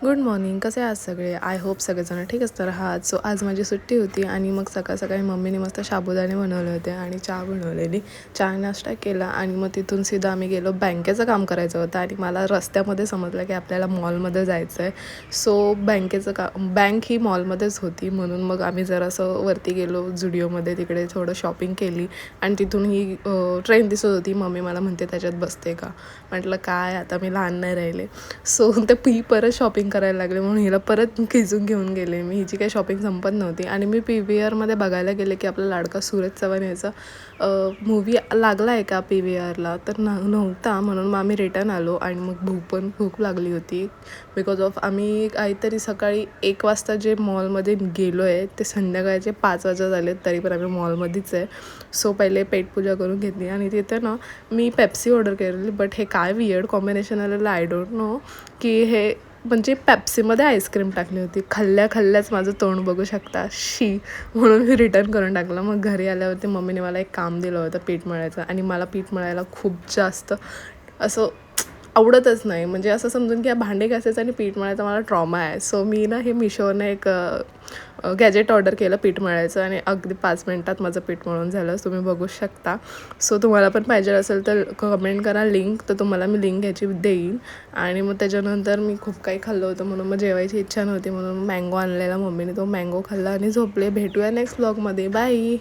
Good morning. कसे आहात सगळे? आय होप सगळेजण ठीकच तर आहात. सो आज माझी सुट्टी होती आणि मग सकाळ सकाळी मम्मीने मस्त साबुदाणे बनवले होते आणि चहा बनवलेली. चहा नाश्ता केला आणि मग तिथून सीधा आम्ही गेलो. बँकेचं काम करायचं होतं आणि मला रस्त्यामध्ये समजलं की आपल्याला मॉलमध्ये जायचं आहे. सो बँक ही मॉलमध्येच होती, म्हणून मग आम्ही जरासं वरती गेलो झुडिओमध्ये. तिकडे थोडं शॉपिंग केली आणि तिथून ही ट्रेन दिसत होती. मम्मी मला म्हणते त्याच्यात बसते का? म्हटलं काय, आता मी लहान नाही राहिले. सो ही परत शॉपिंग करायला लागले, म्हणून हिला परत खिचून घेऊन गेले मी. हिची काही शॉपिंग संपत नव्हती आणि मी PVRमध्ये बघायला गेले की आपला लाडका सूरज चव्हाण याचा मूवी लागला आहे का PVRला, तर नव्हता. म्हणून मग आम्ही रिटर्न आलो आणि मग भूक लागली होती. बिकॉज ऑफ आम्ही काहीतरी सकाळी 1 वाजता जे मॉलमध्ये गेलो आहे ते संध्याकाळचे 5 वाजता झाले, तरी पण आम्ही मॉलमध्येच आहे. सो पहिले पेटपूजा करून घेतली आणि तिथे ना मी पेप्सी ऑर्डर केलेली. बट हे काय वियर्ड कॉम्बिनेशन आलेलं, आय डोंट नो की हे म्हणजे पेप्सीमध्ये आईस्क्रीम टाकली होती. खाल्ल्याच माझं तोंड बघू शकता, शी. म्हणून मी रिटर्न करून टाकलं. मग घरी आल्यावरती मम्मीने मला एक काम दिलं होतं पीठ मळायचं, आणि मला पीठ मळायला खूप जास्त असं आवडतच नाही. म्हणजे असं समजून की या भांडे घासायचं आणि पीठ मळायचा मला ट्रॉमा आहे. सो मी ना हे मिशोवरनं एक गॅजेट ऑर्डर केलं पीठ मळायचं आणि अगदी 5 मिनटात माझं पीठ मळून झालं. तुम्ही बघू शकता. सो तुम्हाला पण पाहिजे असेल तर कमेंट करा लिंक, तर तुम्हाला मी लिंक ह्याची देईन. आणि मग त्याच्यानंतर मी खूप काही खाल्लं होतं, म्हणून मग जेवायची इच्छा नव्हती, म्हणून मँगो आणलेला मम्मीने. तो मँगो खाल्ला आणि झोपले. भेटूया नेक्स्ट व्लॉगमध्ये. बाय.